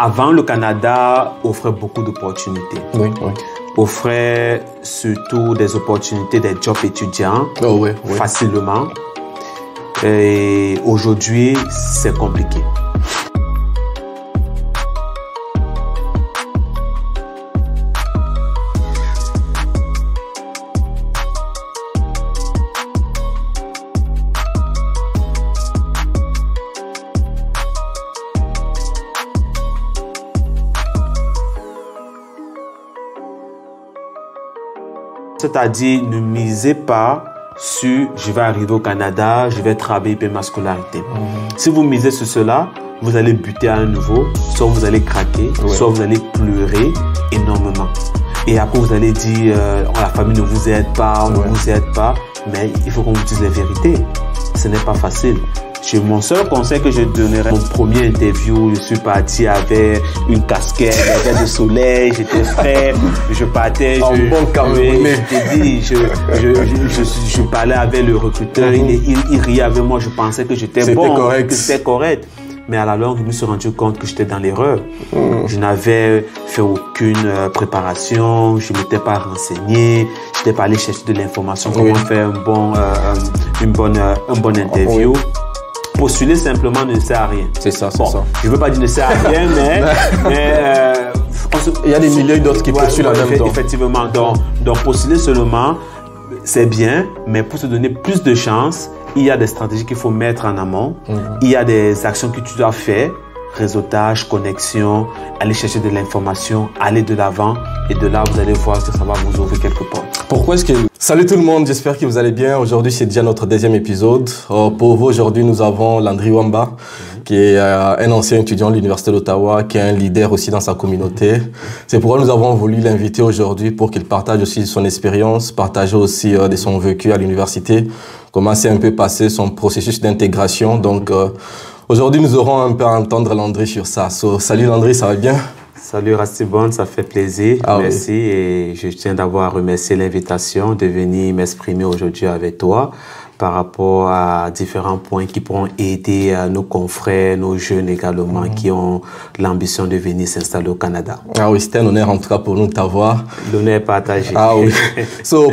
Avant, le Canada offrait beaucoup d'opportunités. Oui, oui. Offrait surtout des opportunités, des jobs étudiants facilement. Et aujourd'hui, c'est compliqué. C'est-à-dire, ne misez pas sur « je vais arriver au Canada, je vais travailler pour ma scolarité ». Si vous misez sur cela, vous allez buter à un niveau, soit vous allez craquer, soit vous allez pleurer énormément. Et après, vous allez dire la famille ne vous aide pas, on ne vous aide pas. Mais il faut qu'on vous dise les vérités. Ce n'est pas facile. Mon seul conseil que je donnerais, mon premier interview, je suis parti avec une casquette, avec du soleil, j'étais frais, je partais, je parlais avec le recruteur, il riait avec moi, je pensais que j'étais bon, que c'était correct. Mais à la longue, je me suis rendu compte que j'étais dans l'erreur. Je n'avais fait aucune préparation, je ne m'étais pas renseigné, je n'étais pas allé chercher de l'information, comment faire une bonne interview. Postuler simplement ne sert à rien. C'est ça, c'est ça. Je ne veux pas dire ne sert à rien, mais il y a des milliers d'autres qui postulent en même temps. Effectivement. Donc, postuler seulement, c'est bien, mais pour se donner plus de chance, il y a des stratégies qu'il faut mettre en amont. Il y a des actions que tu dois faire. Réseautage, connexion, aller chercher de l'information, aller de l'avant. Et de là, vous allez voir que ça va vous ouvrir quelques portes. Pourquoi est-ce que... Salut tout le monde, j'espère que vous allez bien. Aujourd'hui, c'est déjà notre deuxième épisode. Pour vous, aujourd'hui, nous avons Landry Wamba, qui est un ancien étudiant à l'Université d'Ottawa, qui est un leader aussi dans sa communauté. C'est pourquoi nous avons voulu l'inviter aujourd'hui pour qu'il partage aussi son expérience, partager aussi de son vécu à l'université, comment s'est un peu passé son processus d'intégration. Donc, aujourd'hui, nous aurons un peu à entendre Landry sur ça. Salut Landry, ça va bien? Salut Rastibon, ça fait plaisir. Merci et je tiens d'avoir à remercier l'invitation de venir m'exprimer aujourd'hui avec toi par rapport à différents points qui pourront aider nos confrères, nos jeunes également qui ont l'ambition de venir s'installer au Canada. Ah oui, c'était un honneur en tout cas pour nous de t'avoir. L'honneur est partagé. Ah oui.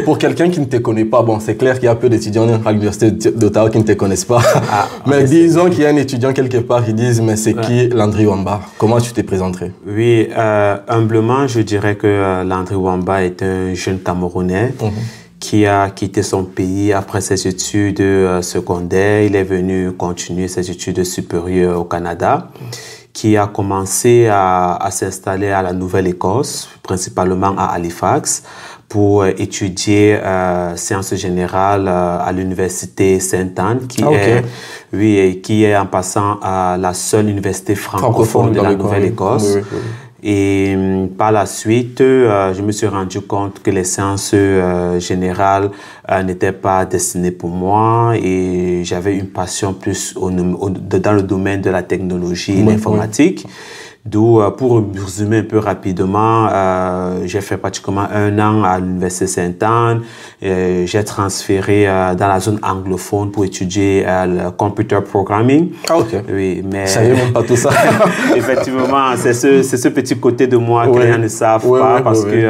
Pour quelqu'un qui ne te connaît pas, bon, c'est clair qu'il y a peu d'étudiants à l'Université d'Ottawa qui ne te connaissent pas. Mais disons qu'il y a un étudiant quelque part qui disent, mais c'est qui Landry Wamba? Comment tu te présenterais? Oui, humblement, je dirais que Landry Wamba est un jeune Camerounais qui a quitté son pays après ses études secondaires. Il est venu continuer ses études supérieures au Canada, qui a commencé à s'installer à la Nouvelle-Écosse, principalement à Halifax, pour étudier sciences générales à l'université Sainte-Anne, qui est en passant à la seule université francophone de la Nouvelle-Écosse. Et par la suite, je me suis rendu compte que les sciences générales n'étaient pas destinées pour moi et j'avais une passion plus dans le domaine de la technologie et l'informatique. D'où, pour résumer un peu rapidement, j'ai fait pratiquement 1 an à l'Université Sainte-Anne. J'ai transféré dans la zone anglophone pour étudier le computer programming. Oui, mais... Ça y est, même pas tout ça. Effectivement, c'est ce petit côté de moi que les gens ne savent pas parce que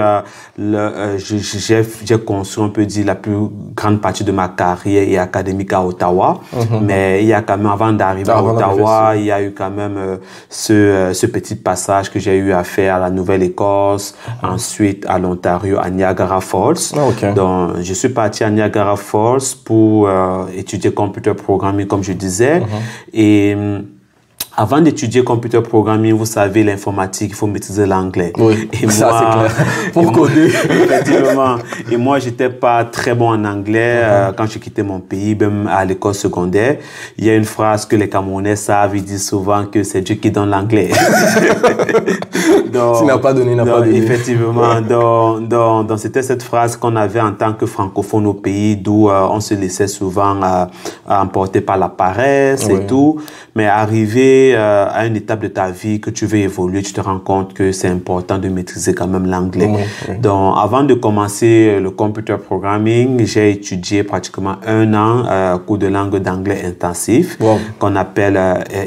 j'ai construit, on peut dire, la plus grande partie de ma carrière et académique à Ottawa. Mais il y a quand même, avant d'arriver à Ottawa, il y a eu quand même ce petit passage que j'ai eu à faire à la Nouvelle-Écosse, ensuite à l'Ontario, à Niagara Falls. Donc, je suis parti à Niagara Falls pour étudier computer programming, comme je disais. Et avant d'étudier computer programming, vous savez, l'informatique, il faut maîtriser l'anglais. Oui, et ça c'est clair. Pour coder. Effectivement. Et moi, j'étais pas très bon en anglais quand j'ai quitté mon pays, même à l'école secondaire. Il y a une phrase que les Camerounais savent, ils disent souvent que c'est Dieu qui donne l'anglais. S'il n'a pas donné, il n'a pas donné. Effectivement. Donc, c'était cette phrase qu'on avait en tant que francophone au pays, d'où on se laissait souvent emporter par la paresse et tout. Mais arrivé arrivé à une étape de ta vie que tu veux évoluer, tu te rends compte que c'est important de maîtriser quand même l'anglais. Donc, avant de commencer le computer programming, j'ai étudié pratiquement 1 an cours de langue d'anglais intensif qu'on appelle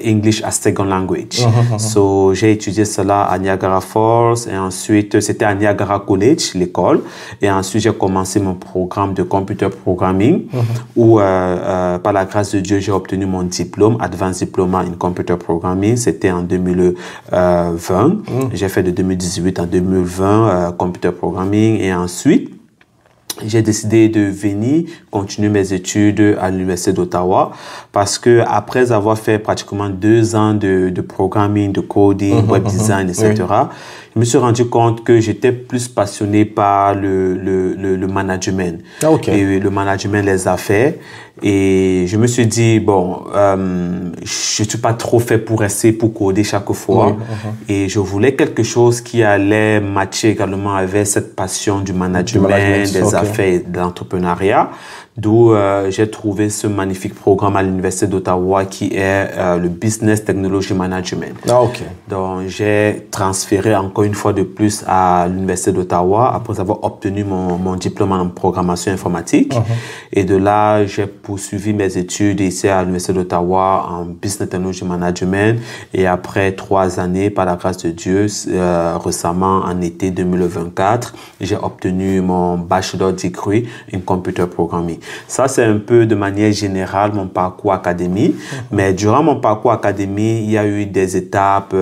English as Second Language. So, j'ai étudié cela à Niagara Falls et ensuite, c'était à Niagara College, l'école. Et ensuite, j'ai commencé mon programme de computer programming où, par la grâce de Dieu, j'ai obtenu mon diplôme, Advanced Diploma in Computer Programming. C'était en 2020. J'ai fait de 2018 à 2020 computer programming et ensuite, j'ai décidé de venir continuer mes études à l'Université d'Ottawa parce que après avoir fait pratiquement 2 ans de programming, de coding, web design, etc., je me suis rendu compte que j'étais plus passionné par le management. Et le management, les affaires. Et je me suis dit, bon, je suis pas trop fait pour rester, pour coder chaque fois. Et je voulais quelque chose qui allait matcher également avec cette passion du management des affaires et de l'entrepreneuriat. D'où j'ai trouvé ce magnifique programme à l'Université d'Ottawa qui est le Business Technology Management. Donc, j'ai transféré encore une fois de plus à l'Université d'Ottawa après avoir obtenu mon diplôme en programmation informatique. Et de là, j'ai poursuivi mes études ici à l'Université d'Ottawa en Business Technology Management. Et après 3 années, par la grâce de Dieu, récemment en été 2024, j'ai obtenu mon Bachelor Degree in Computer Programming. Ça, c'est un peu de manière générale mon parcours académique. Mais durant mon parcours académique, il y a eu des étapes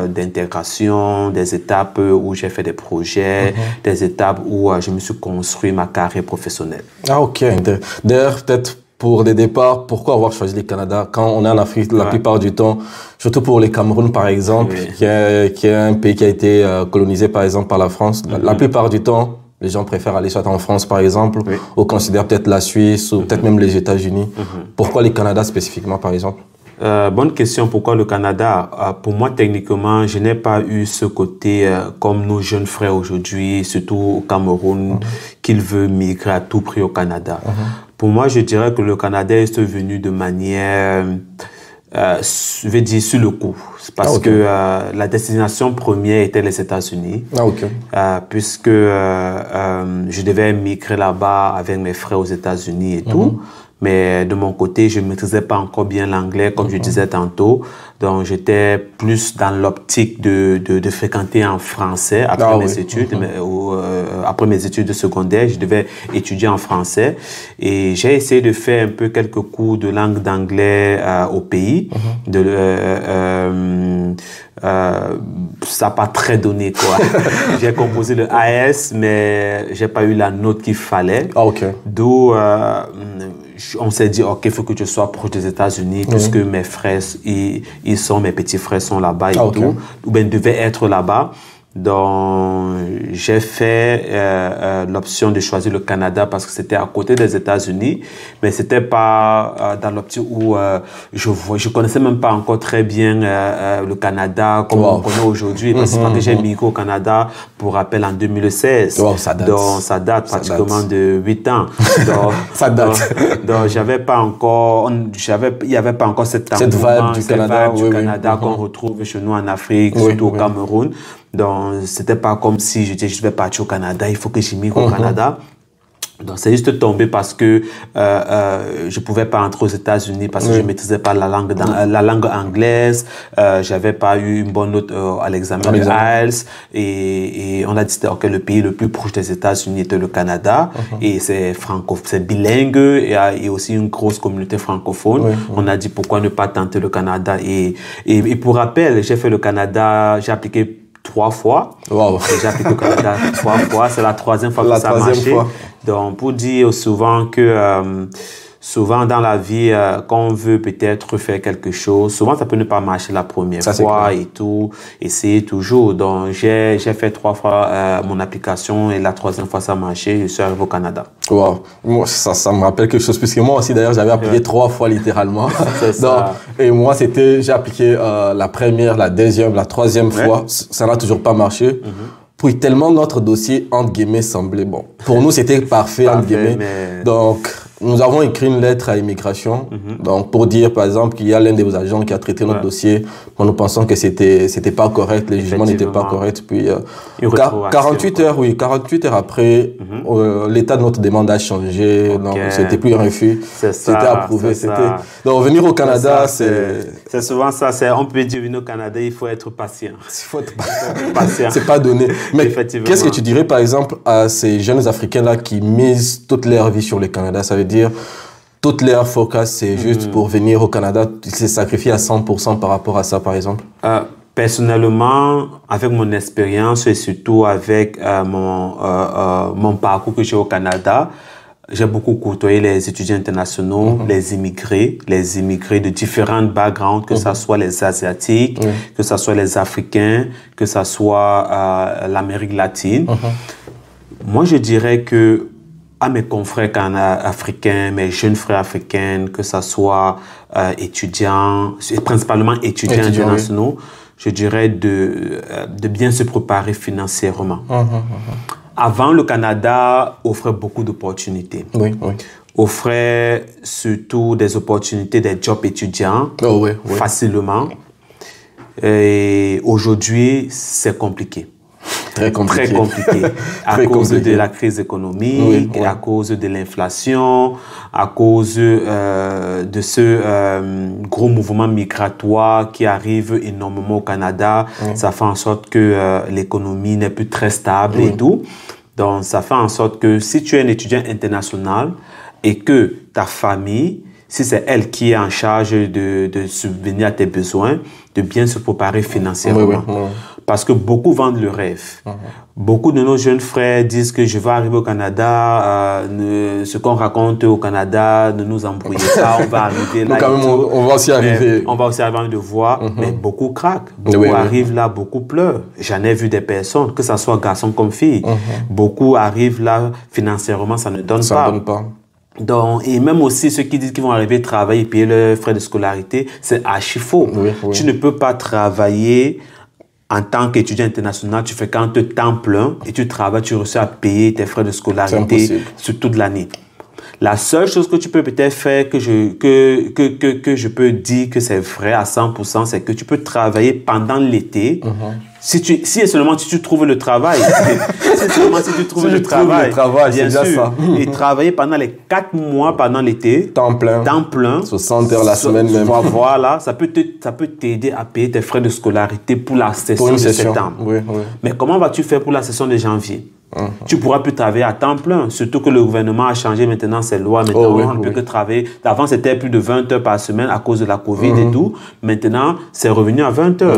d'intégration, des étapes où j'ai fait des projets, des étapes où je me suis construit ma carrière professionnelle. D'ailleurs, peut-être pour des départs, pourquoi avoir choisi le Canada quand on est en Afrique la plupart du temps, surtout pour les Cameroun par exemple, qui est un pays qui a été colonisé par exemple par la France. La plupart du temps, les gens préfèrent aller soit en France, par exemple, ou considèrent peut-être la Suisse, ou peut-être même les États-Unis. Pourquoi le Canada spécifiquement, par exemple? Bonne question. Pourquoi le Canada? Pour moi, techniquement, je n'ai pas eu ce côté comme nos jeunes frères aujourd'hui, surtout au Cameroun, qu'ils veulent migrer à tout prix au Canada. Pour moi, je dirais que le Canada est venu de manière... je vais dire sur le coup, parce que la destination première était les États-Unis, puisque je devais migrer là-bas avec mes frères aux États-Unis et tout. Mais de mon côté, je ne maîtrisais pas encore bien l'anglais, comme je disais tantôt. Donc, j'étais plus dans l'optique de fréquenter en français après mes études. Après mes études de secondaire, je devais étudier en français. Et j'ai essayé de faire un peu quelques cours de langue d'anglais au pays. Ça n'a pas très donné, quoi. J'ai composé le AS, mais j'ai pas eu la note qu'il fallait. D'où on s'est dit, OK, il faut que je sois proche des États-Unis, puisque mes frères, mes petits frères sont là-bas et tout, ou bien devaient être là-bas. Donc, j'ai fait l'option de choisir le Canada parce que c'était à côté des États-Unis, mais c'était pas dans l'optique où je connaissais même pas encore très bien le Canada comme on connaît aujourd'hui. Parce que j'ai migré au Canada, pour rappel, en 2016. Ça date. Donc, ça date pratiquement de 8 ans. Donc, ça date. Donc, j'avais pas encore, il y avait pas encore cette vibe du Canada, qu'on retrouve chez nous en Afrique, surtout au Cameroun. Donc, c'était pas comme si je disais, je vais partir au Canada, il faut que j'émigre au Canada. Donc, c'est juste tombé parce que je pouvais pas entrer aux États-Unis parce que je maîtrisais pas la langue anglaise. J'avais pas eu une bonne note à l'examen de IELTS. Et on a dit que le pays le plus proche des États-Unis était le Canada. Et c'est bilingue et aussi une grosse communauté francophone. On a dit pourquoi ne pas tenter le Canada. Et pour rappel, j'ai fait le Canada, j'ai appliqué 3 fois. J'ai appliqué au Canada 3 fois. C'est la 3e fois que ça a marché. Donc, pour dire souvent que souvent dans la vie, quand on veut peut-être faire quelque chose, souvent ça peut ne pas marcher la première fois et tout, essayer toujours. Donc, j'ai fait 3 fois mon application et la 3e fois ça a marché, je suis arrivé au Canada. Moi, ça me rappelle quelque chose, puisque moi aussi d'ailleurs j'avais appliqué 3 fois littéralement. Et moi j'ai appliqué la première, la deuxième, la 3e fois, ça n'a toujours pas marché. Puis tellement notre dossier, entre guillemets, semblait bon. Pour nous, c'était parfait, entre guillemets. Donc, nous avons écrit une lettre à l'immigration, donc pour dire par exemple qu'il y a l'un de vos agents qui a traité notre dossier, nous pensons que c'était pas correct, les jugements n'étaient pas corrects, puis 48 heures, 48 heures après, l'état de notre demande a changé, donc c'était plus un refus, c'était approuvé, donc venir au Canada, c'est souvent ça, on peut dire venir au Canada, il faut être patient. Il faut être patient. C'est pas donné. Mais qu'est-ce que tu dirais par exemple à ces jeunes Africains-là qui misent toute leur vie sur le Canada? Ça veut dire toute leur focus, c'est juste pour venir au Canada, ils se sacrifient à 100% par rapport à ça, par exemple? Personnellement, avec mon expérience et surtout avec mon parcours que j'ai au Canada, j'ai beaucoup côtoyé les étudiants internationaux, les immigrés de différents backgrounds, que ce soit les Asiatiques, que ce soit les Africains, que ce soit l'Amérique latine. Moi, je dirais que à mes confrères africains, mes jeunes frères africains, que ce soit étudiants, principalement étudiants internationaux, je dirais de bien se préparer financièrement. Avant, le Canada offrait beaucoup d'opportunités. Offrait surtout des opportunités, des jobs étudiants facilement. Et aujourd'hui, c'est compliqué. Très compliqué. Très compliqué. À cause de la crise économique, à cause de l'inflation, à cause de ce gros mouvement migratoire qui arrive énormément au Canada. Ça fait en sorte que l'économie n'est plus très stable et tout. Donc, ça fait en sorte que si tu es un étudiant international et que ta famille, si c'est elle qui est en charge de subvenir à tes besoins, de bien se préparer financièrement. Parce que beaucoup vendent le rêve. Beaucoup de nos jeunes frères disent que je vais arriver au Canada, ce qu'on raconte au Canada, ne nous embrouillez pas, on va arriver là. On va aussi arriver. On va aussi arriver de voir, mais beaucoup craquent. Beaucoup arrivent là, beaucoup pleurent. J'en ai vu des personnes, que ce soit garçons comme filles. Beaucoup arrivent là, financièrement, ça ne donne pas. Ça ne donne pas. Donc, et même aussi ceux qui disent qu'ils vont arriver à travailler et payer leurs frais de scolarité, c'est archi faux. Tu ne peux pas travailler en tant qu'étudiant international, tu fais quand tu temps plein et tu travailles, tu reçois à payer tes frais de scolarité sur toute l'année. La seule chose que tu peux peut-être faire, que je peux dire que c'est vrai à 100%, c'est que tu peux travailler pendant l'été. Si et seulement si tu trouves le travail. Si seulement si tu trouves le travail, bien sûr. Ça. Et travailler pendant les 4 mois pendant l'été. Temps plein. 60 heures la semaine même. Voilà, ça peut t'aider à payer tes frais de scolarité pour la session de septembre. Mais comment vas-tu faire pour la session de janvier? Tu pourras plus travailler à temps plein, surtout que le gouvernement a changé maintenant ses lois. Maintenant, on ne peut que travailler. Avant, c'était plus de 20 heures par semaine à cause de la Covid et tout. Maintenant, c'est revenu à 20 heures.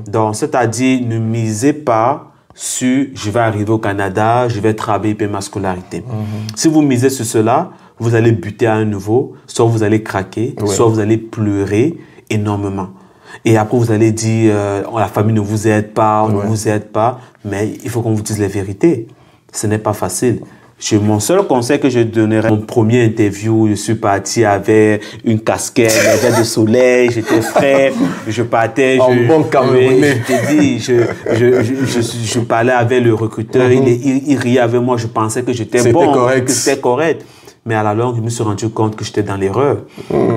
Donc, c'est-à-dire, ne misez pas sur je vais arriver au Canada, je vais travailler et payer ma scolarité. Si vous misez sur cela, vous allez buter à un niveau, soit vous allez craquer, soit vous allez pleurer énormément. Et après, vous allez dire, la famille ne vous aide pas, on ne vous aide pas. Mais il faut qu'on vous dise les vérités. Ce n'est pas facile. Mon seul conseil que je donnerais, mon premier interview, je suis parti avec une casquette, des verres de soleil, j'étais frais, je partais, bon Camerounais. Je t'ai dit, je parlais avec le recruteur, il riait avec moi, je pensais que j'étais bon, que c'était correct. Mais à la longue, je me suis rendu compte que j'étais dans l'erreur.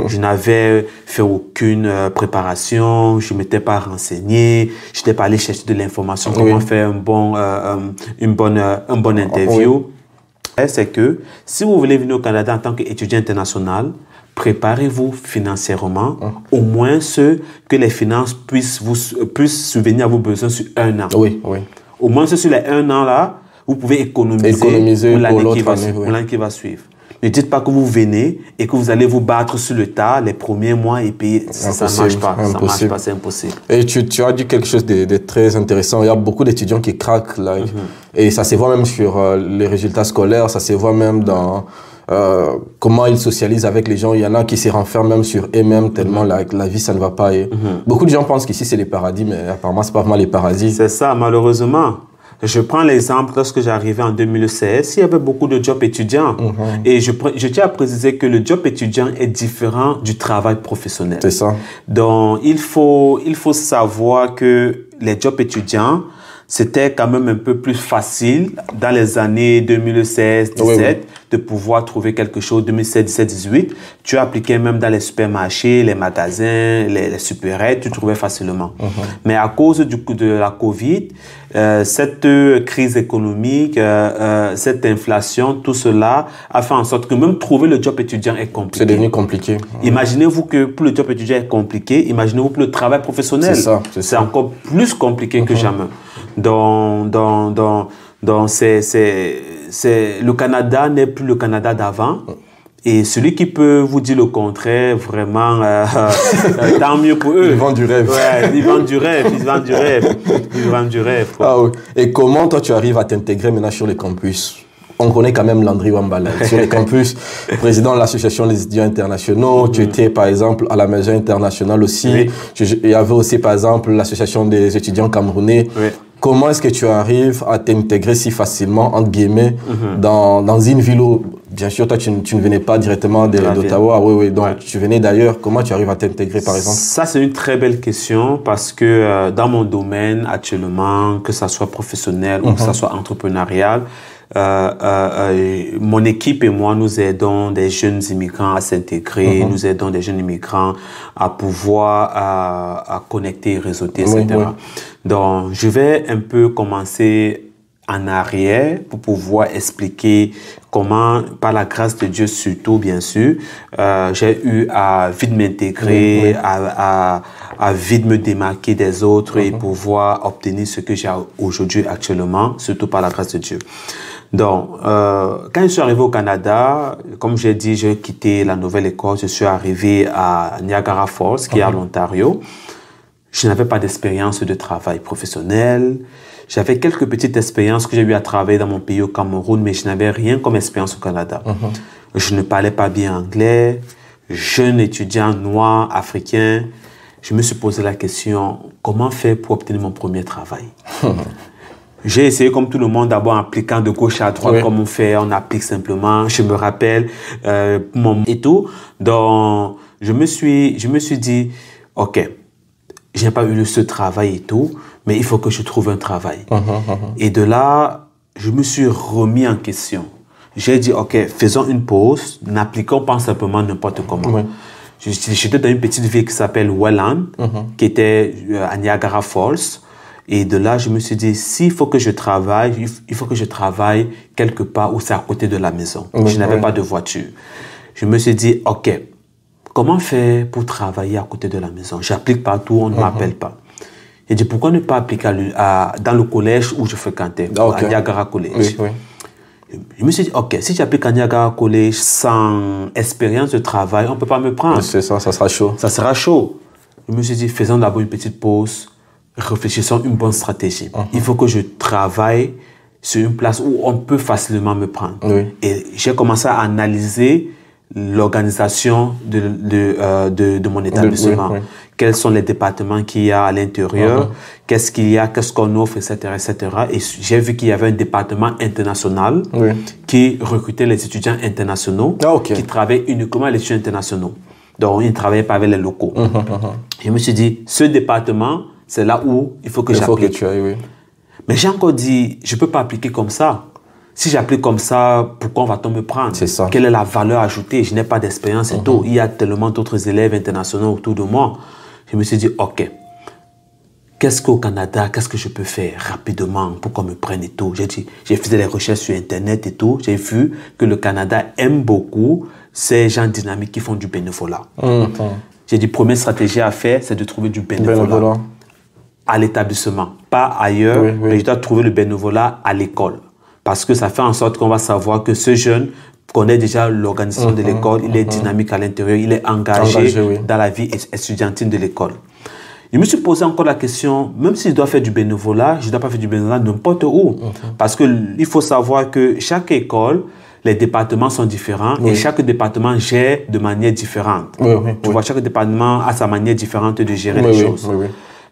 Je n'avais fait aucune préparation, je ne m'étais pas renseigné, je n'étais pas allé chercher de l'information, comment faire une bonne interview. C'est que si vous voulez venir au Canada en tant qu'étudiant international, préparez-vous financièrement, au moins ce que les finances puissent subvenir à vos besoins sur 1 an. Au moins sur les 1 an là, vous pouvez économiser pour l'année qui va suivre. Ne dites pas que vous venez et que vous allez vous battre sur le tas les premiers mois et payer. Ça ne marche pas. Ça marche pas, c'est impossible. Et tu as dit quelque chose de très intéressant. Il y a beaucoup d'étudiants qui craquent là. Et ça se voit même sur les résultats scolaires, ça se voit même dans comment ils socialisent avec les gens. Il y en a qui se renferment même sur eux-mêmes tellement la vie, ça ne va pas. Et beaucoup de gens pensent qu'ici, c'est les paradis, mais apparemment, ce n'est pas vraiment les paradis. C'est ça, malheureusement. Je prends l'exemple, lorsque j'arrivais en 2016, il y avait beaucoup de jobs étudiants. Et je tiens à préciser que le job étudiant est différent du travail professionnel. C'est ça. Donc, il faut savoir que les jobs étudiants, c'était quand même un peu plus facile dans les années 2016-17 de pouvoir trouver quelque chose, 2017-17-18. Tu appliquais même dans les supermarchés, les magasins, les supérettes, tu trouvais facilement. Mais à cause de la Covid, cette crise économique, cette inflation, tout cela a fait en sorte que même trouver le job étudiant est compliqué. C'est devenu compliqué. Imaginez-vous que pour le job étudiant est compliqué, imaginez-vous pour le travail professionnel. C'est encore plus compliqué que jamais. Le Canada n'est plus le Canada d'avant. Et celui qui peut vous dire le contraire, vraiment, tant mieux pour eux. Ils vendent du rêve. Ouais, ils vendent du rêve, ils vendent du rêve. Ils vendent du rêve. Ah, oui. Et comment toi tu arrives à t'intégrer maintenant sur les campus? On connaît quand même Landry Wamba sur les campus, président de l'association des étudiants internationaux. Tu étais par exemple à la maison internationale aussi. Il y avait aussi par exemple l'association des étudiants camerounais. Comment est-ce que tu arrives à t'intégrer si facilement, entre guillemets, dans une ville où, bien sûr, toi, tu ne venais pas directement d'Ottawa, donc tu venais d'ailleurs. Comment tu arrives à t'intégrer, par exemple? Ça, c'est une très belle question parce que dans mon domaine actuellement, que ça soit professionnel ou que ça soit entrepreneurial, mon équipe et moi, nous aidons des jeunes immigrants à s'intégrer, nous aidons des jeunes immigrants à pouvoir à connecter, réseauter, etc. Donc, je vais un peu commencer en arrière pour pouvoir expliquer comment, par la grâce de Dieu surtout, bien sûr, j'ai eu à vite m'intégrer, à vite me démarquer des autres et pouvoir obtenir ce que j'ai aujourd'hui actuellement, surtout par la grâce de Dieu. Donc, quand je suis arrivé au Canada, comme j'ai dit, j'ai quitté la nouvelle école, je suis arrivé à Niagara Falls, qui est à l'Ontario. Je n'avais pas d'expérience de travail professionnel. J'avais quelques petites expériences que j'ai eu à travailler dans mon pays au Cameroun, mais je n'avais rien comme expérience au Canada. Je ne parlais pas bien anglais. Jeune étudiant noir, africain, je me suis posé la question, comment faire pour obtenir mon premier travail? J'ai essayé comme tout le monde, d'abord en appliquant de gauche à droite, comme on fait, on applique simplement. Je me rappelle et tout. Donc, je me suis dit, ok, je n'ai pas eu ce travail et tout, mais il faut que je trouve un travail. Et de là, je me suis remis en question. J'ai dit, ok, faisons une pause, n'appliquons pas simplement n'importe comment. J'étais dans une petite ville qui s'appelle Welland, qui était à Niagara Falls. Et de là, je me suis dit, s'il faut que je travaille, il faut que je travaille quelque part où c'est à côté de la maison. Je n'avais pas de voiture. Je me suis dit, ok, comment faire pour travailler à côté de la maison? J'applique partout, on ne m'appelle pas. J'ai dit, pourquoi ne pas appliquer dans le collège où je fréquentais, à Niagara College? Je me suis dit, ok, si j'applique à Niagara College sans expérience de travail, on ne peut pas me prendre. C'est ça, ça sera chaud. Ça sera chaud. Je me suis dit, faisons d'abord une petite pause, réfléchissons une bonne stratégie. Il faut que je travaille sur une place où on peut facilement me prendre. Et j'ai commencé à analyser l'organisation de mon établissement. Quels sont les départements qu'il y a à l'intérieur, qu'est-ce qu'il y a, qu'est-ce qu'on offre, etc., etc. Et j'ai vu qu'il y avait un département international qui recrutait les étudiants internationaux, qui travaillaient uniquement les étudiants internationaux. Donc, ils ne travaillaient pas avec les locaux. Je me suis dit, ce département, c'est là où il faut que j'applique. Il faut que tu ailles, Mais j'ai encore dit, je ne peux pas appliquer comme ça. Si j'applique comme ça, pourquoi va-t-on me prendre? C'est ça. Quelle est la valeur ajoutée? Je n'ai pas d'expérience et tout. Il y a tellement d'autres élèves internationaux autour de moi. Je me suis dit, ok, qu'est-ce qu'au Canada, qu'est-ce que je peux faire rapidement pour qu'on me prenne et tout? J'ai fait des recherches sur Internet et tout. J'ai vu que le Canada aime beaucoup ces gens dynamiques qui font du bénévolat. J'ai dit, première stratégie à faire, c'est de trouver du bénévolat à l'établissement, pas ailleurs, mais je dois trouver le bénévolat à l'école. Parce que ça fait en sorte qu'on va savoir que ce jeune connaît déjà l'organisation de l'école, il est dynamique à l'intérieur, il est engagé dans la vie étudiantine de l'école. Je me suis posé encore la question, même si je dois faire du bénévolat, je ne dois pas faire du bénévolat n'importe où. Parce qu'il faut savoir que chaque école, les départements sont différents et chaque département gère de manière différente. Tu vois, chaque département a sa manière différente de gérer les choses.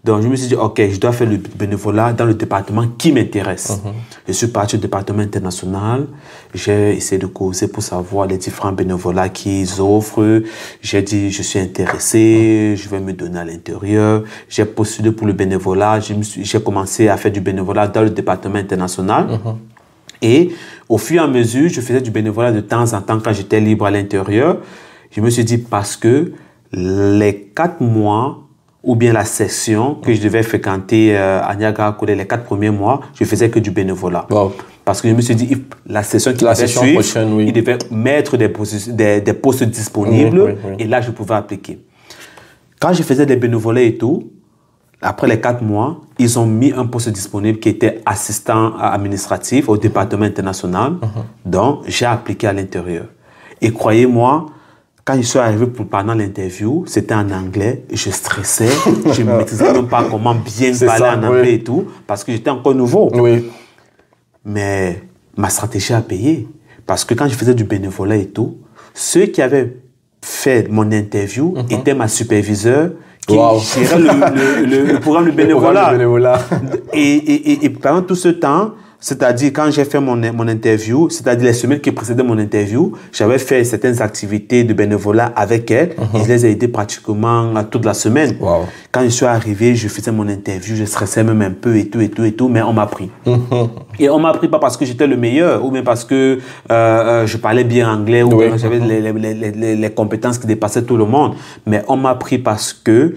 Donc, je me suis dit, OK, je dois faire le bénévolat dans le département qui m'intéresse. Je suis parti au département international. J'ai essayé de causer pour savoir les différents bénévolats qu'ils offrent. J'ai dit, je suis intéressé, je vais me donner à l'intérieur. J'ai postulé pour le bénévolat. J'ai commencé à faire du bénévolat dans le département international. Et au fur et à mesure, je faisais du bénévolat de temps en temps quand j'étais libre à l'intérieur. Je me suis dit, parce que les 4 mois ou bien la session que je devais fréquenter à Niagara-College, les 4 premiers mois, je faisais que du bénévolat. Wow. Parce que je me suis dit, la session qui devait suivre, prochaine, oui. il devait mettre des postes disponibles et là, je pouvais appliquer. Quand je faisais des bénévolats et tout, après les 4 mois, ils ont mis un poste disponible qui était assistant administratif au département international. Donc, j'ai appliqué à l'intérieur. Et croyez-moi, quand je suis arrivé pendant l'interview, c'était en anglais, je stressais, je ne maîtrisais même pas comment bien parler en anglais et tout, parce que j'étais encore nouveau. Mais ma stratégie a payé, parce que quand je faisais du bénévolat et tout, ceux qui avaient fait mon interview étaient ma superviseure qui gérait le programme de bénévolat. Et pendant tout ce temps, c'est-à-dire quand j'ai fait mon interview, c'est-à-dire les semaines qui précédaient mon interview, j'avais fait certaines activités de bénévolat avec elle et je les ai aidées pratiquement toute la semaine. Quand je suis arrivé, je faisais mon interview, je stressais même un peu et tout, mais on m'a pris. Et on m'a pris pas parce que j'étais le meilleur ou même parce que je parlais bien anglais ou que j'avais les compétences qui dépassaient tout le monde, mais on m'a pris parce que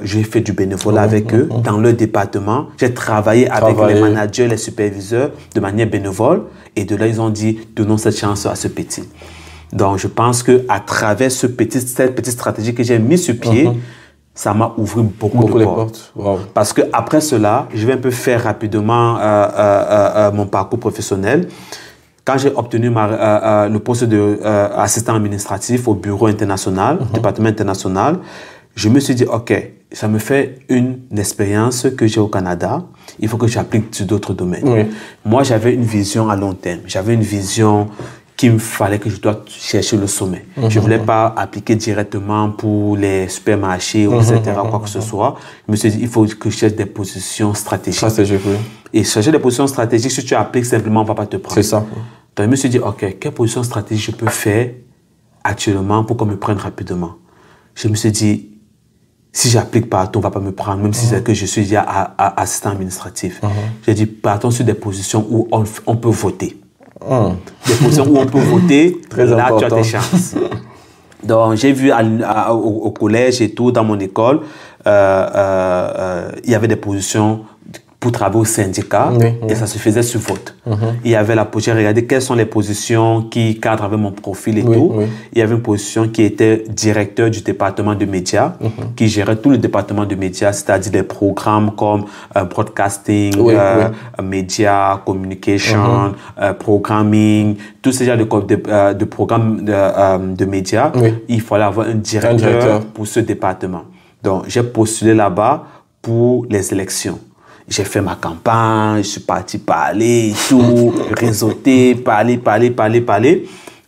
j'ai fait du bénévolat avec eux dans leur département. J'ai travaillé avec les managers, les superviseurs de manière bénévole. Et de là, ils ont dit, donnons cette chance à ce petit. Donc, je pense qu'à travers cette petite stratégie que j'ai mise sur pied, ça m'a ouvert beaucoup de portes. Parce qu'après cela, je vais un peu faire rapidement mon parcours professionnel. Quand j'ai obtenu le poste d'assistant administratif au bureau international, département international, je me suis dit, OK, ça me fait une expérience que j'ai au Canada. Il faut que j'applique sur d'autres domaines. Moi, j'avais une vision à long terme. J'avais une vision qu'il me fallait que je dois chercher le sommet. Je ne voulais pas appliquer directement pour les supermarchés, etc., quoi que ce soit. Je me suis dit, il faut que je cherche des positions stratégiques. Et chercher des positions stratégiques, si tu appliques simplement, on ne va pas te prendre. C'est ça. Donc, je me suis dit, OK, quelle position stratégique je peux faire actuellement pour qu'on me prenne rapidement? Je me suis dit, si j'applique partout, on ne va pas me prendre, même si c'est que je suis déjà assistant administratif. J'ai dit, partons sur des positions où on peut voter. Des positions où on peut voter, là, important. Tu as tes chances. Donc, j'ai vu au collège et tout, dans mon école, il y avait des positions pour travailler au syndicat et ça se faisait sur vote. Il y avait j'ai regardé quelles sont les positions qui cadrent avec mon profil et tout. Il y avait une position qui était directeur du département de médias, qui gérait tout le département de médias, c'est-à-dire des programmes comme broadcasting, médias, communication, programming, tous ces genres de programmes de médias. Il fallait avoir un directeur pour ce département. Donc, j'ai postulé là-bas pour les élections. J'ai fait ma campagne, je suis parti parler et tout, réseauter, parler.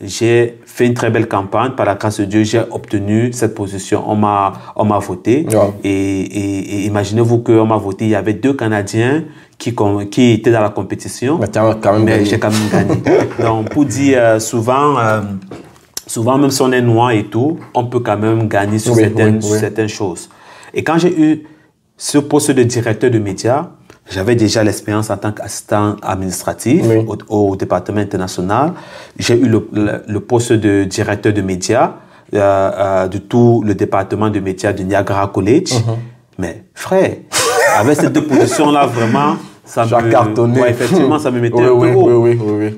J'ai fait une très belle campagne. Par la grâce de Dieu, j'ai obtenu cette position. On m'a voté. Et imaginez-vous qu'on m'a voté. Il y avait 2 Canadiens qui étaient dans la compétition. Mais j'ai quand même gagné. Donc, pour dire, souvent, même si on est noir et tout, on peut quand même gagner sur certaines choses. Et quand j'ai eu ce poste de directeur de médias, j'avais déjà l'expérience en tant qu'assistant administratif au département international. J'ai eu le poste de directeur de médias de tout le département de médias de Niagara College. Mais frère, avec ces 2 positions-là, vraiment, ça me cartonné. Effectivement, ça me mettait un peu haut.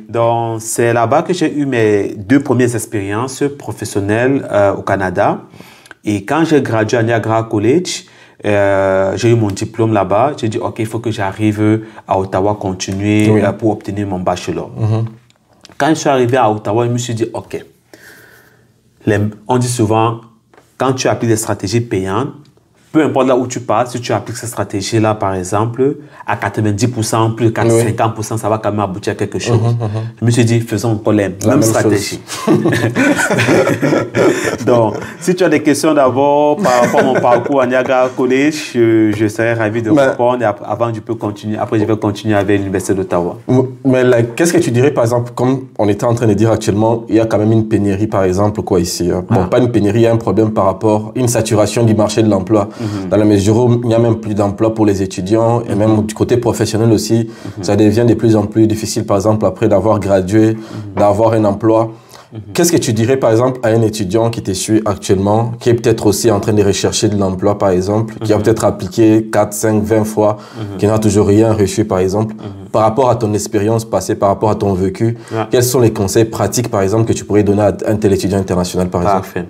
Donc, c'est là-bas que j'ai eu mes 2 premières expériences professionnelles au Canada. Et quand j'ai gradué à Niagara College, j'ai eu mon diplôme là-bas. J'ai dit, OK, il faut que j'arrive à Ottawa continuer pour obtenir mon bachelor. Quand je suis arrivé à Ottawa, je me suis dit, OK. On dit souvent, quand tu appliques des stratégies payantes, peu importe là où tu pars, si tu appliques cette stratégie-là, par exemple, à 90%, plus de 50%, ça va quand même aboutir à quelque chose. Je me suis dit, faisons encore la même stratégie. Donc, si tu as des questions d'abord par rapport à mon parcours à Niagara College, je serais ravi de répondre. Avant, je peux continuer. Après, je vais continuer avec l'Université d'Ottawa. Mais qu'est-ce que tu dirais, par exemple, comme on était en train de dire actuellement, il y a quand même une pénurie, par exemple, quoi, ici. Bon, pas une pénurie, il y a un problème par rapport à une saturation du marché de l'emploi. Dans la mesure où il n'y a même plus d'emploi pour les étudiants et même du côté professionnel aussi, ça devient de plus en plus difficile, par exemple, après d'avoir gradué, d'avoir un emploi. Qu'est-ce que tu dirais, par exemple, à un étudiant qui te suit actuellement, qui est peut-être aussi en train de rechercher de l'emploi, par exemple, qui a peut-être appliqué 4, 5, 20 fois, qui n'a toujours rien reçu, par exemple, par rapport à ton expérience passée, par rapport à ton vécu, quels sont les conseils pratiques, par exemple, que tu pourrais donner à un tel étudiant international, par exemple? Parfait.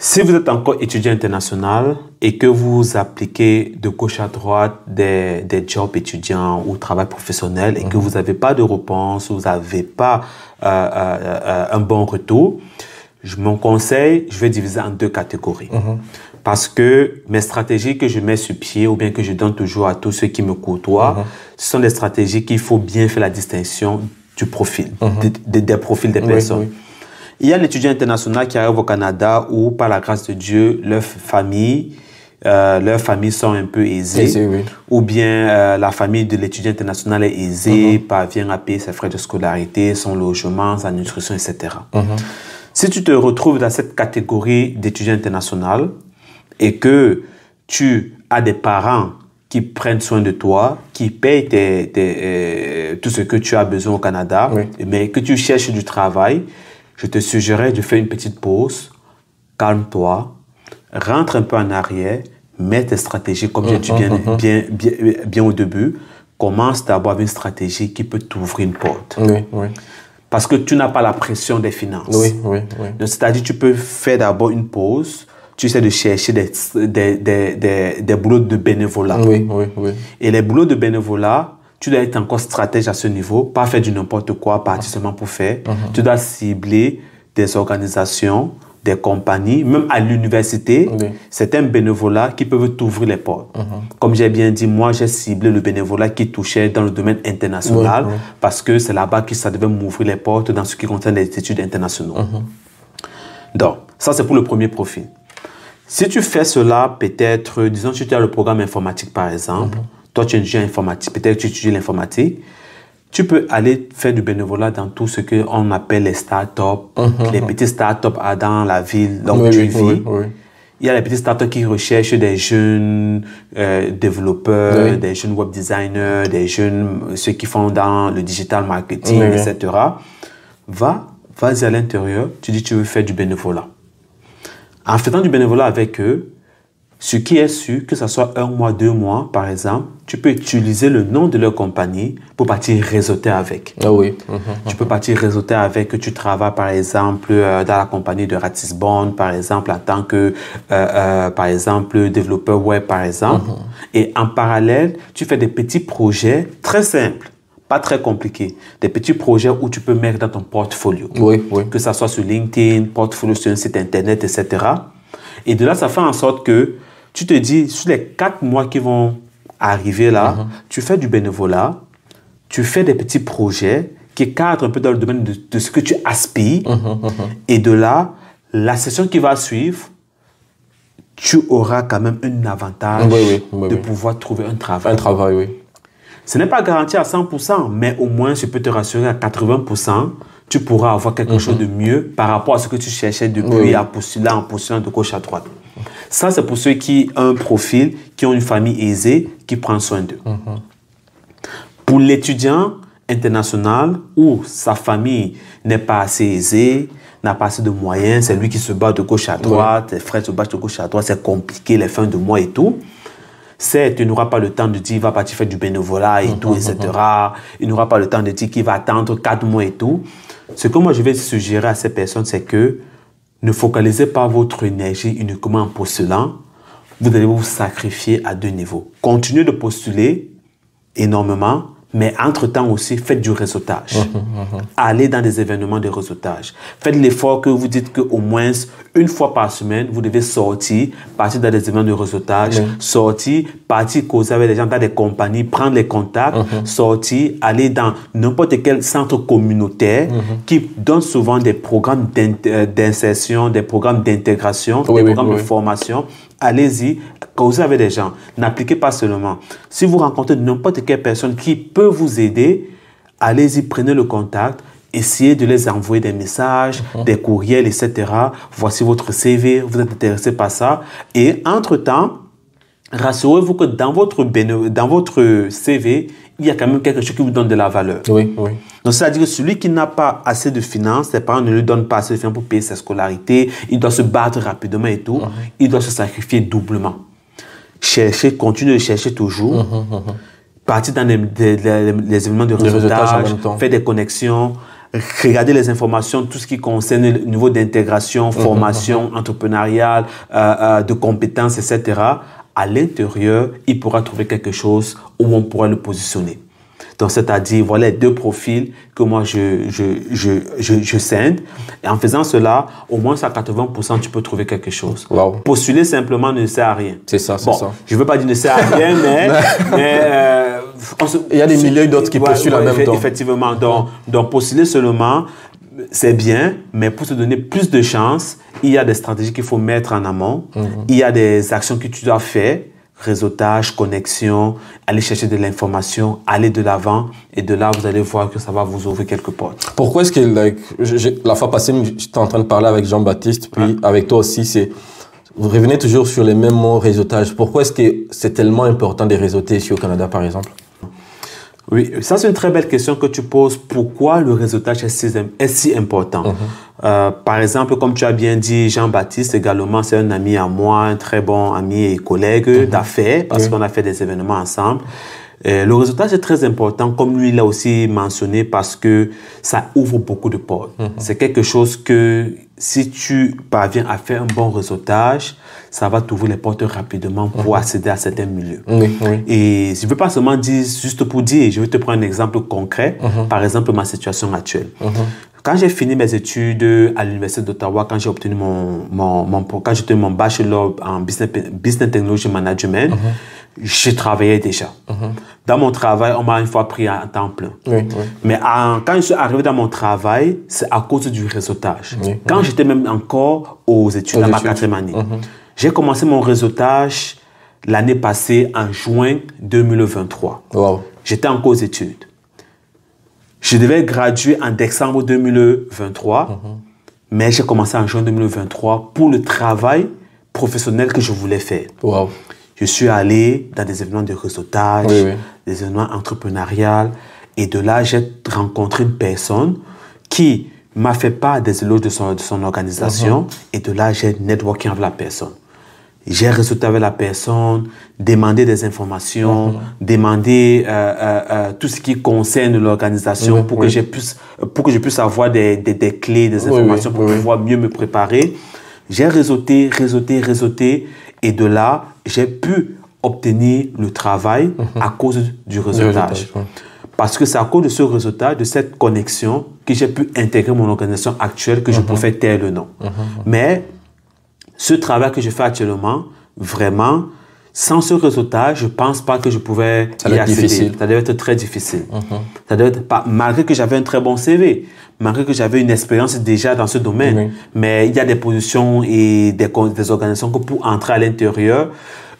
Si vous êtes encore étudiant international et que vous appliquez de gauche à droite des jobs étudiants ou travail professionnel et que vous n'avez pas de réponse, vous n'avez pas un bon retour, mon conseil, je vais diviser en 2 catégories. Parce que mes stratégies que je mets sur pied ou bien que je donne toujours à tous ceux qui me côtoient, ce sont des stratégies qu'il faut bien faire la distinction du profil, des profils des personnes. Il y a l'étudiant international qui arrive au Canada où, par la grâce de Dieu, leurs familles sont un peu aisées. Ou bien la famille de l'étudiant international est aisée, parvient à payer ses frais de scolarité, son logement, sa nutrition, etc. Si tu te retrouves dans cette catégorie d'étudiant international et que tu as des parents qui prennent soin de toi, qui payent tout ce que tu as besoin au Canada, mais que tu cherches du travail, je te suggérerais de faire une petite pause, calme-toi, rentre un peu en arrière, mets tes stratégies, comme j'ai dit bien au début, commence d'abord avec une stratégie qui peut t'ouvrir une porte. Parce que tu n'as pas la pression des finances. C'est-à-dire tu peux faire d'abord une pause, tu essaies de chercher des boulots de bénévolat. Et les boulots de bénévolat, tu dois être encore stratège à ce niveau, pas faire du n'importe quoi, partir seulement pour faire. Tu dois cibler des organisations, des compagnies, même à l'université, c'est un bénévolat qui peut t'ouvrir les portes. Comme j'ai bien dit, moi, j'ai ciblé le bénévolat qui touchait dans le domaine international parce que c'est là-bas que ça devait m'ouvrir les portes dans ce qui concerne les études internationales. Donc, ça, c'est pour le premier profil. Si tu fais cela, peut-être, disons, tu as le programme informatique, par exemple, toi, tu étudies informatique, peut-être que tu étudies l'informatique, tu peux aller faire du bénévolat dans tout ce qu'on appelle les startups, les petites startups dans la ville où tu vis. Il y a les petites startups qui recherchent des jeunes développeurs, des jeunes web designers, des jeunes, ceux qui font dans le digital marketing, etc. Vas-y à l'intérieur, tu dis que tu veux faire du bénévolat. En faisant du bénévolat avec eux, ce qui est sûr, que ce soit 1 mois, 2 mois, par exemple, tu peux utiliser le nom de leur compagnie pour partir réseauter avec. Tu peux partir réseauter avec, que tu travailles, par exemple, dans la compagnie de Ratisbonne, par exemple, en tant que, par exemple, développeur web, par exemple. Et en parallèle, tu fais des petits projets très simples, pas très compliqués. Des petits projets où tu peux mettre dans ton portfolio. Que ce soit sur LinkedIn, portfolio sur un site internet, etc. Et de là, ça fait en sorte que tu te dis, sur les 4 mois qui vont arriver là, tu fais du bénévolat, tu fais des petits projets qui cadrent un peu dans le domaine de ce que tu aspires. Et de là, la session qui va suivre, tu auras quand même un avantage de pouvoir trouver un travail. Ce n'est pas garanti à 100%, mais au moins, je peux te rassurer à 80%, tu pourras avoir quelque chose de mieux par rapport à ce que tu cherchais depuis en postulant de gauche à droite. Ça, c'est pour ceux qui ont un profil, qui ont une famille aisée, qui prend soin d'eux. Pour l'étudiant international où sa famille n'est pas assez aisée, n'a pas assez de moyens, c'est lui qui se bat de gauche à droite, les frères se battent de gauche à droite, c'est compliqué, les fins de mois et tout. Certes, il n'aura pas le temps de dire qu'il va partir faire du bénévolat et tout, etc. Il n'aura pas le temps de dire qu'il va attendre 4 mois et tout. Ce que moi, je vais suggérer à ces personnes, c'est que ne focalisez pas votre énergie uniquement en postulant. Vous allez vous sacrifier à 2 niveaux. Continuez de postuler énormément, Mais entre-temps aussi, faites du réseautage. Allez dans des événements de réseautage. Faites l'effort que vous dites qu'au moins une fois par semaine, vous devez sortir, partir dans des événements de réseautage, sortir, partir causer avec des gens dans des compagnies, prendre les contacts, sortir, aller dans n'importe quel centre communautaire qui donne souvent des programmes d'insertion, des programmes d'intégration, des programmes de formation. Allez-y, causez avec des gens. N'appliquez pas seulement. Si vous rencontrez n'importe quelle personne qui peut vous aider, allez-y, prenez le contact, essayez de les envoyer des messages, des courriels, etc. Voici votre CV, vous êtes intéressé par ça. Et entre-temps, rassurez-vous que dans votre CV, il y a quand même quelque chose qui vous donne de la valeur. Oui, oui. Donc, c'est-à-dire que celui qui n'a pas assez de finances, ses parents ne lui donnent pas assez de finances pour payer sa scolarité, il doit se battre rapidement et tout, il doit se sacrifier doublement. Cherchez, continuez de chercher toujours. Partir dans les événements de réseautage, faire des connexions, regarder les informations, tout ce qui concerne le niveau d'intégration, formation, entrepreneuriale, de compétences, etc. À l'intérieur, il pourra trouver quelque chose où on pourra le positionner. Donc, c'est-à-dire, voilà les deux profils que moi, je scinde. Et en faisant cela, au moins à 80%, tu peux trouver quelque chose. Wow. Postuler simplement ne sert à rien. C'est ça, c'est ça. Je ne veux pas dire ne sert à rien, mais il y a des milliers d'autres qui postulent en même temps. Effectivement. Donc, postuler seulement, c'est bien, mais pour te donner plus de chances, il y a des stratégies qu'il faut mettre en amont. Il y a des actions que tu dois faire. Réseautage, connexion, aller chercher de l'information, aller de l'avant. Et de là, vous allez voir que ça va vous ouvrir quelques portes. Pourquoi est-ce que, la fois passée, j'étais en train de parler avec Jean-Baptiste, puis avec toi aussi, vous revenez toujours sur les mêmes mots, réseautage. Pourquoi est-ce que c'est tellement important de réseauter ici au Canada, par exemple? Oui, ça c'est une très belle question que tu poses. Pourquoi le réseautage est si important? Par exemple, comme tu as bien dit, Jean-Baptiste également, c'est un ami à moi, un très bon ami et collègue d'affaires, parce qu'on a fait des événements ensemble. Le réseautage est très important, comme lui l'a aussi mentionné, parce que ça ouvre beaucoup de portes. C'est quelque chose que si tu parviens à faire un bon réseautage, ça va t'ouvrir les portes rapidement pour accéder à certains milieux. Et je ne veux pas seulement dire juste pour dire, je vais te prendre un exemple concret, par exemple ma situation actuelle. Quand j'ai fini mes études à l'Université d'Ottawa, quand j'ai obtenu mon bachelor en Business Technology Management, je travaillais déjà. Dans mon travail, on m'a une fois pris à temps plein. Mais quand je suis arrivé dans mon travail, c'est à cause du réseautage. Quand j'étais même encore aux études, à ma 4e année. J'ai commencé mon réseautage l'année passée, en juin 2023. J'étais encore aux études. Je devais graduer en décembre 2023, mais j'ai commencé en juin 2023 pour le travail professionnel que je voulais faire. Je suis allé dans des événements de réseautage, des événements entrepreneuriaux, et de là, j'ai rencontré une personne qui m'a fait part des éloges de son organisation, et de là, j'ai networké avec la personne. J'ai réseauté avec la personne, demandé des informations, demandé tout ce qui concerne l'organisation pour que je puisse avoir des clés, des informations pour pouvoir mieux me préparer. J'ai réseauté, et de là, j'ai pu obtenir le travail à cause du réseautage. Parce que c'est à cause de ce réseautage, de cette connexion, que j'ai pu intégrer mon organisation actuelle, que je pouvais taire le nom. Mais ce travail que je fais actuellement, vraiment, sans ce réseautage, je ne pense pas que je pouvais y accéder. Ça devait être très difficile. Ça devait être malgré que j'avais un très bon CV, malgré que j'avais une expérience déjà dans ce domaine. Mais il y a des positions et des organisations que pour entrer à l'intérieur,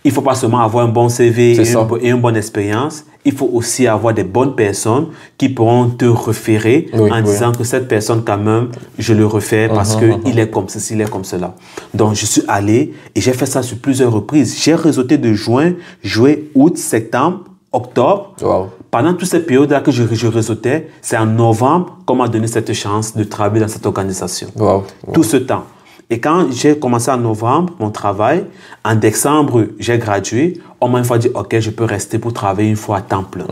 il ne faut pas seulement avoir un bon CV et une bonne expérience. Il faut aussi avoir des bonnes personnes qui pourront te référer en disant que cette personne, quand même, je le refais parce qu'il est comme ceci, il est comme cela. Donc, je suis allé et j'ai fait ça sur plusieurs reprises. J'ai réseauté de juin, juillet, août, septembre, octobre. Pendant toutes ces périodes-là que je réseautais, c'est en novembre qu'on m'a donné cette chance de travailler dans cette organisation. Tout ce temps. Et quand j'ai commencé en novembre mon travail, en décembre, j'ai gradué. On m'a une fois dit, OK, je peux rester pour travailler une fois à temps plein.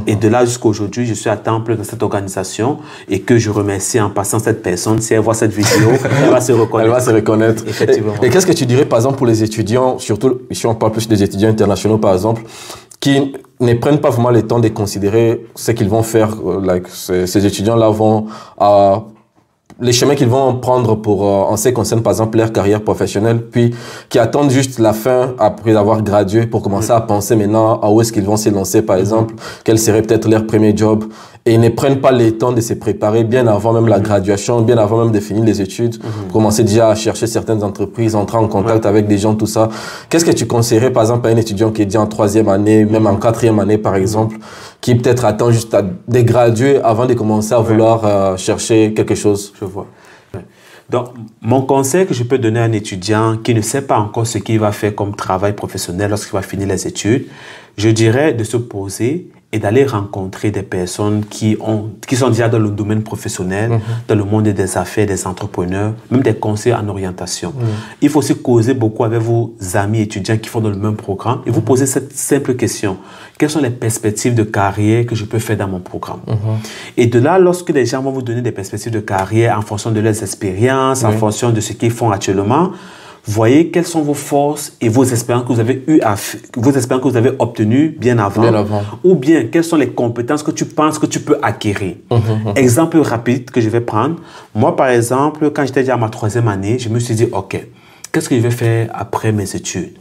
Et de là jusqu'à aujourd'hui, je suis à temps plein dans cette organisation et que je remercie en passant cette personne. Si elle voit cette vidéo, elle va se reconnaître. Elle va se reconnaître. Effectivement. Et qu'est-ce que tu dirais, par exemple, pour les étudiants, surtout ici on parle plus des étudiants internationaux, par exemple, qui ne prennent pas vraiment le temps de considérer ce qu'ils vont faire. Ces étudiants-là vont... les chemins qu'ils vont prendre pour, en ce qui concerne par exemple leur carrière professionnelle, puis qui attendent juste la fin après avoir gradué pour commencer à penser maintenant à où est-ce qu'ils vont se lancer par exemple, quel serait peut-être leur premier job, et ils ne prennent pas le temps de se préparer bien avant même la graduation, bien avant même de finir les études, commencer déjà à chercher certaines entreprises, entrer en contact avec des gens, tout ça. Qu'est-ce que tu conseillerais par exemple à un étudiant qui est déjà en 3e année, même en 4e année par exemple, qui peut-être attend juste de graduer avant de commencer à vouloir chercher quelque chose? Je vois. Donc, mon conseil que je peux donner à un étudiant qui ne sait pas encore ce qu'il va faire comme travail professionnel lorsqu'il va finir les études, je dirais de se poser et d'aller rencontrer des personnes qui sont déjà dans le domaine professionnel, dans le monde des affaires, des entrepreneurs, même des conseillers en orientation. Il faut aussi causer beaucoup avec vos amis étudiants qui font dans le même programme et vous poser cette simple question. Quelles sont les perspectives de carrière que je peux faire dans mon programme? Et de là, lorsque les gens vont vous donner des perspectives de carrière en fonction de leurs expériences, en fonction de ce qu'ils font actuellement, voyez quelles sont vos forces et vos expériences que vous avez vos expériences que vous avez obtenues bien avant. Ou bien quelles sont les compétences que tu penses que tu peux acquérir. Exemple rapide que je vais prendre. Moi, par exemple, quand j'étais déjà à ma 3e année, je me suis dit, OK, qu'est-ce que je vais faire après mes études?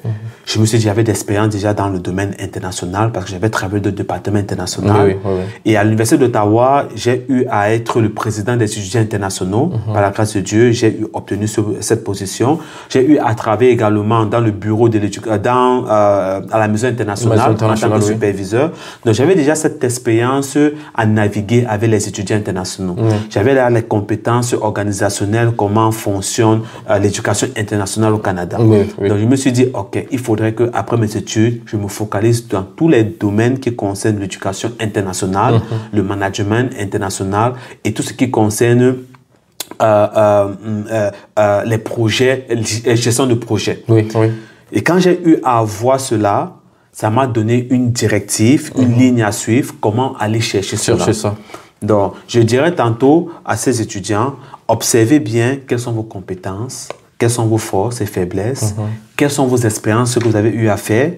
Je me suis dit, j'avais d'expérience déjà dans le domaine international parce que j'avais travaillé dans le département international. Et à l'Université d'Ottawa, j'ai eu à être le président des étudiants internationaux. Par la grâce de Dieu, j'ai obtenu cette position. J'ai eu à travailler également dans le bureau de l'éducation, à la Maison internationale en tant que superviseur. Donc, j'avais déjà cette expérience à naviguer avec les étudiants internationaux. J'avais là les compétences organisationnelles, comment fonctionne l'éducation internationale au Canada. Donc, je me suis dit, OK, il faudrait qu'après mes études, je me focalise dans tous les domaines qui concernent l'éducation internationale, le management international et tout ce qui concerne les projets, la gestion de projets. Et quand j'ai eu à voir cela, ça m'a donné une directive, une ligne à suivre, comment aller chercher cela. Donc, je dirais tantôt à ces étudiants, observez bien quelles sont vos compétences, quelles sont vos forces et faiblesses, quelles sont vos expériences, ce que vous avez eu à faire,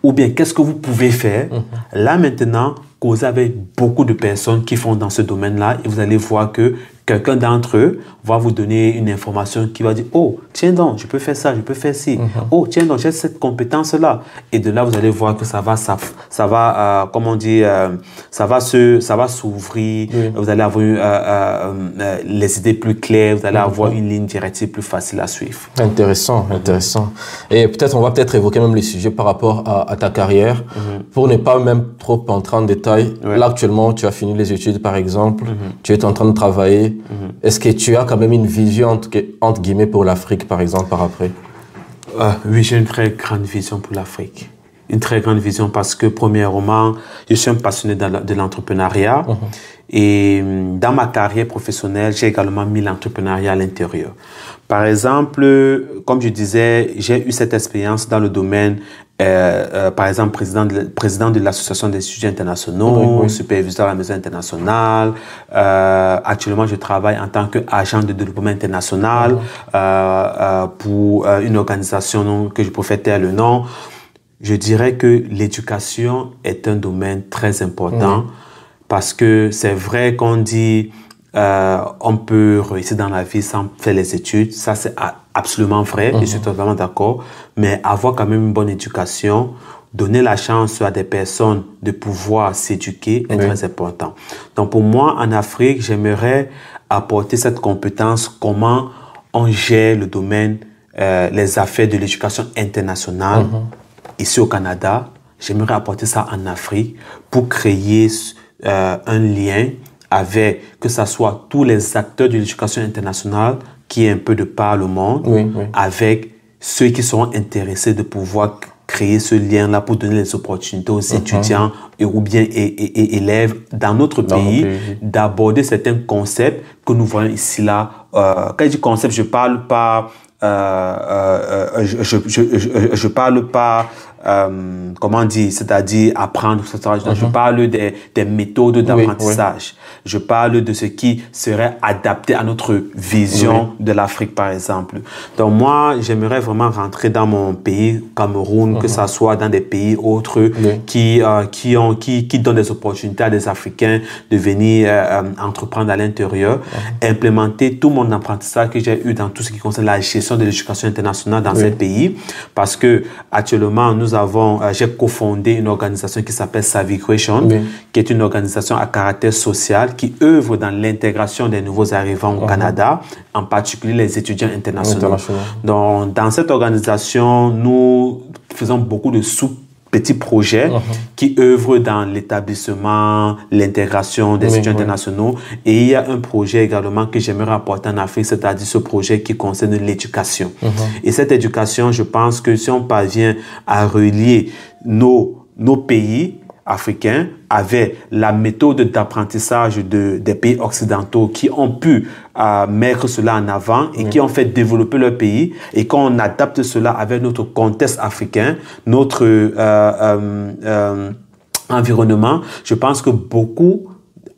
ou bien qu'est-ce que vous pouvez faire. Là maintenant, causez avec beaucoup de personnes qui font dans ce domaine-là et vous allez voir que quelqu'un d'entre eux va vous donner une information qui va dire « Oh, tiens donc, je peux faire ça, je peux faire ci. Oh, tiens donc, j'ai cette compétence-là. » Et de là, vous allez voir que ça va s'ouvrir. Vous allez avoir les idées plus claires. Vous allez avoir une ligne directive plus facile à suivre. Intéressant, intéressant. Et peut-être, on va peut-être évoquer même les sujets par rapport à ta carrière. Pour ne pas même trop entrer en détail. Là, actuellement, tu as fini les études, par exemple. Tu es en train de travailler. Est-ce que tu as quand même une vision entre guillemets pour l'Afrique, par exemple, par après? Oui, j'ai une très grande vision pour l'Afrique. Une très grande vision parce que, premièrement, je suis un passionné de l'entrepreneuriat. Et dans ma carrière professionnelle, j'ai également mis l'entrepreneuriat à l'intérieur. Par exemple, comme je disais, j'ai eu cette expérience dans le domaine, par exemple, président de l'Association des étudiants internationaux, superviseur à la Maison internationale. Actuellement, je travaille en tant qu'agent de développement international pour une organisation que je préfère taire le nom. Je dirais que l'éducation est un domaine très important parce que c'est vrai qu'on dit on peut réussir dans la vie sans faire les études. Ça, c'est absolument vrai. Je suis totalement d'accord. Mais avoir quand même une bonne éducation, donner la chance à des personnes de pouvoir s'éduquer est très important. Donc, pour moi, en Afrique, j'aimerais apporter cette compétence, comment on gère le domaine, les affaires de l'éducation internationale. Ici au Canada, j'aimerais apporter ça en Afrique pour créer un lien avec, que ce soit tous les acteurs de l'éducation internationale qui est un peu de par le monde, avec ceux qui seront intéressés de pouvoir créer ce lien-là pour donner les opportunités aux étudiants ou bien élèves dans notre pays, d'aborder certains concepts que nous voyons ici là. Quand je dis concept, je parle pas je parle pas comment dire, c'est-à-dire apprendre, etc. Je parle des méthodes d'apprentissage. Je parle de ce qui serait adapté à notre vision de l'Afrique, par exemple. Donc moi, j'aimerais vraiment rentrer dans mon pays, Cameroun, que ça soit dans des pays autres qui donnent des opportunités à des Africains de venir entreprendre à l'intérieur, implémenter tout mon apprentissage que j'ai eu dans tout ce qui concerne la gestion de l'éducation internationale dans ces pays, parce que actuellement, j'ai cofondé une organisation qui s'appelle Savigration, qui est une organisation à caractère social qui œuvre dans l'intégration des nouveaux arrivants au Canada, en particulier les étudiants internationaux. Donc, dans cette organisation, nous faisons beaucoup de petits projets qui œuvrent dans l'établissement, l'intégration des étudiants internationaux. Et il y a un projet également que j'aimerais apporter en Afrique, c'est-à-dire ce projet qui concerne l'éducation. Et cette éducation, je pense que si on parvient à relier nos pays africains avec la méthode d'apprentissage des pays occidentaux qui ont pu mettre cela en avant et qui ont fait développer leur pays, et quand on adapte cela avec notre contexte africain, notre environnement, je pense que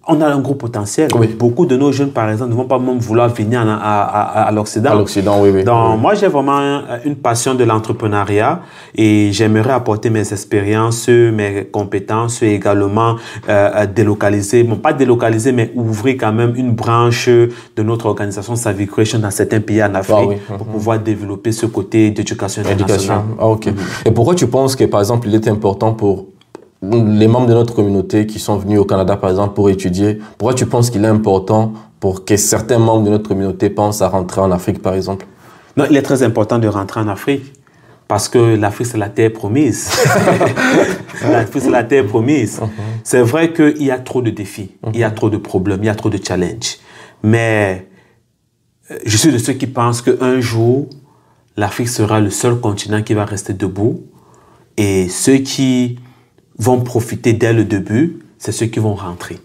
on a un gros potentiel. Beaucoup de nos jeunes, par exemple, ne vont pas même vouloir venir à l'Occident. À l'Occident, Donc, moi, j'ai vraiment une passion de l'entrepreneuriat et j'aimerais apporter mes expériences, mes compétences et également délocaliser, bon, pas délocaliser, mais ouvrir quand même une branche de notre organisation Savigration dans certains pays en Afrique pour pouvoir développer ce côté d'éducation internationale. Et pourquoi tu penses que, par exemple, il est important pour les membres de notre communauté qui sont venus au Canada, par exemple, pour étudier, pourquoi tu penses qu'il est important pour que certains membres de notre communauté pensent à rentrer en Afrique, par exemple? Non, il est très important de rentrer en Afrique parce que l'Afrique, c'est la terre promise. L'Afrique, c'est la terre promise. C'est vrai qu'il y a trop de défis, il y a trop de problèmes, il y a trop de challenges. Mais je suis de ceux qui pensent qu'un jour, l'Afrique sera le seul continent qui va rester debout, et ceux qui vont profiter dès le début, c'est ceux qui vont rentrer.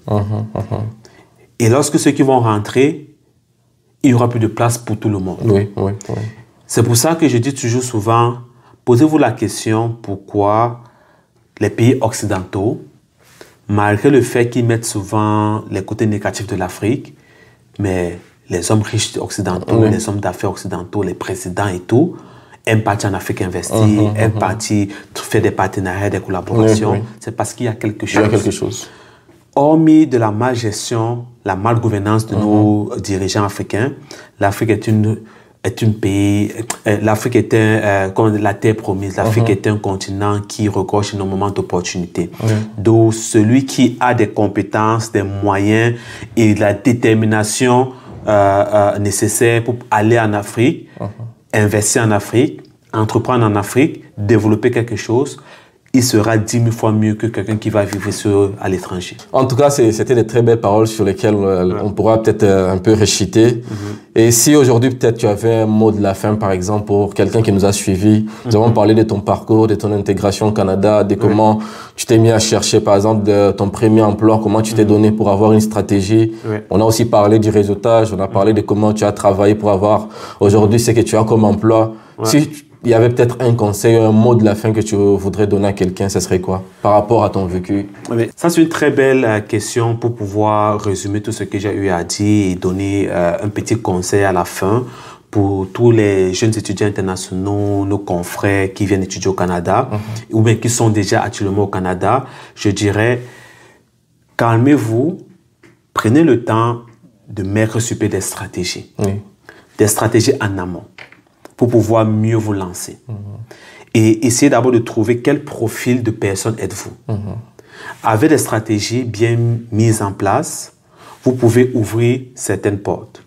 Et lorsque ceux qui vont rentrer, il n'y aura plus de place pour tout le monde. C'est pour ça que je dis toujours souvent, posez-vous la question pourquoi les pays occidentaux, malgré le fait qu'ils mettent souvent les côtés négatifs de l'Afrique, mais les hommes riches occidentaux, les hommes d'affaires occidentaux, les présidents et tout, aiment partir en Afrique investir, aiment partir faire des partenariats, des collaborations. C'est parce qu'il y a quelque chose. Il y a quelque chose. Hormis de la malgestion, la malgouvernance de nos dirigeants africains, l'Afrique l'Afrique est comme la terre promise. L'Afrique est un continent qui regorge énormément d'opportunités. Donc, celui qui a des compétences, des moyens et la détermination nécessaires pour aller en Afrique, investir en Afrique, entreprendre en Afrique, développer quelque chose, il sera 10 000 fois mieux que quelqu'un qui va vivre à l'étranger. En tout cas, c'était de très belles paroles sur lesquelles on pourra peut-être un peu réciter. Et si aujourd'hui, peut-être, tu avais un mot de la fin, par exemple, pour quelqu'un qui nous a suivis, nous avons parlé de ton parcours, de ton intégration au Canada, de comment tu t'es mis à chercher, par exemple, de ton premier emploi, comment tu t'es donné pour avoir une stratégie. On a aussi parlé du réseautage, on a parlé de comment tu as travaillé pour avoir aujourd'hui ce que tu as comme emploi. Si il y avait peut-être un conseil, un mot de la fin que tu voudrais donner à quelqu'un, ce serait quoi par rapport à ton vécu? Ça, c'est une très belle question pour pouvoir résumer tout ce que j'ai eu à dire et donner un petit conseil à la fin pour tous les jeunes étudiants internationaux, nos confrères qui viennent étudier au Canada ou bien qui sont déjà actuellement au Canada. Je dirais, calmez-vous, prenez le temps de mettre sur pied des stratégies en amont, pour pouvoir mieux vous lancer. Et essayez d'abord de trouver quel profil de personne êtes-vous. Avec des stratégies bien mises en place, vous pouvez ouvrir certaines portes.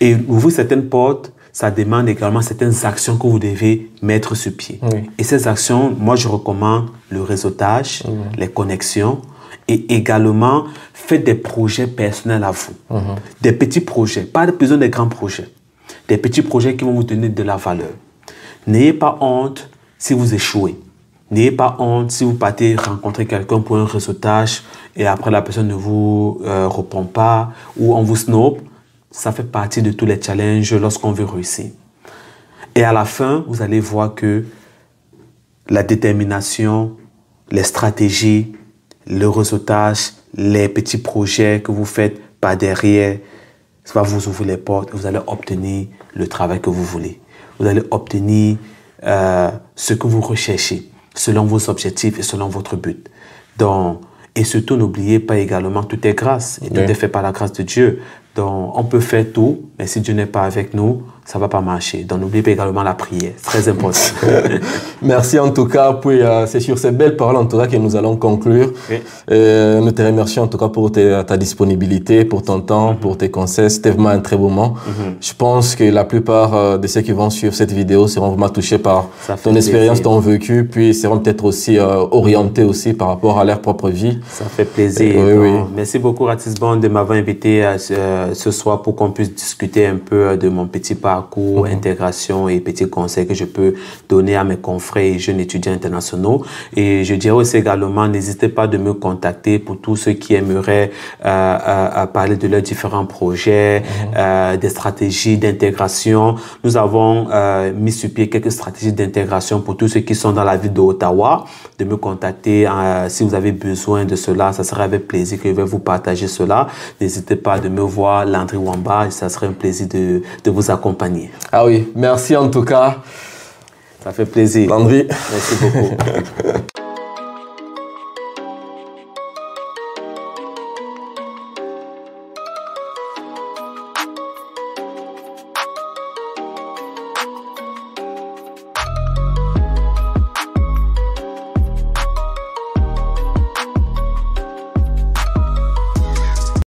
Et ouvrir certaines portes, ça demande également certaines actions que vous devez mettre sur pied. Et ces actions, moi je recommande le réseautage, les connexions, et également faites des projets personnels à vous. Des petits projets, pas besoin de grands projets. Des petits projets qui vont vous donner de la valeur. N'ayez pas honte si vous échouez. N'ayez pas honte si vous partez rencontrer quelqu'un pour un réseautage et après la personne ne vous répond pas ou on vous snob. Ça fait partie de tous les challenges lorsqu'on veut réussir. Et à la fin, vous allez voir que la détermination, les stratégies, le réseautage, les petits projets que vous faites par derrière, ça va vous ouvrir les portes et vous allez obtenir le travail que vous voulez. Vous allez obtenir ce que vous recherchez selon vos objectifs et selon votre but. Donc, et surtout, n'oubliez pas également, tout est grâce et tout est fait par la grâce de Dieu. Donc, on peut faire tout, mais si Dieu n'est pas avec nous, ça ne va pas marcher. Donc, n'oubliez pas également la prière. C'est très important. Merci en tout cas. Puis, c'est sur ces belles paroles en tout cas que nous allons conclure. Oui. Nous te remercions en tout cas pour ta disponibilité, pour ton temps, pour tes conseils. C'était vraiment un très beau moment. Je pense que la plupart de ceux qui vont suivre cette vidéo seront vraiment touchés par ton expérience, ton vécu, puis seront peut-être aussi orientés aussi par rapport à leur propre vie. Ça fait plaisir. Oui. Merci beaucoup Ratisbon de m'avoir invité ce soir pour qu'on puisse discuter un peu de mon petit parcours, intégration et petits conseils que je peux donner à mes confrères et jeunes étudiants internationaux. Et je dirais aussi également, n'hésitez pas de me contacter pour tous ceux qui aimeraient parler de leurs différents projets, des stratégies d'intégration. Nous avons mis sur pied quelques stratégies d'intégration pour tous ceux qui sont dans la ville d'Ottawa. De me contacter si vous avez besoin de cela, ça serait avec plaisir que je vais vous partager cela. N'hésitez pas de me voir, Landry Wamba, et ça serait un plaisir de vous accompagner. Ah oui, merci en tout cas. Ça fait plaisir. Landry. Merci beaucoup.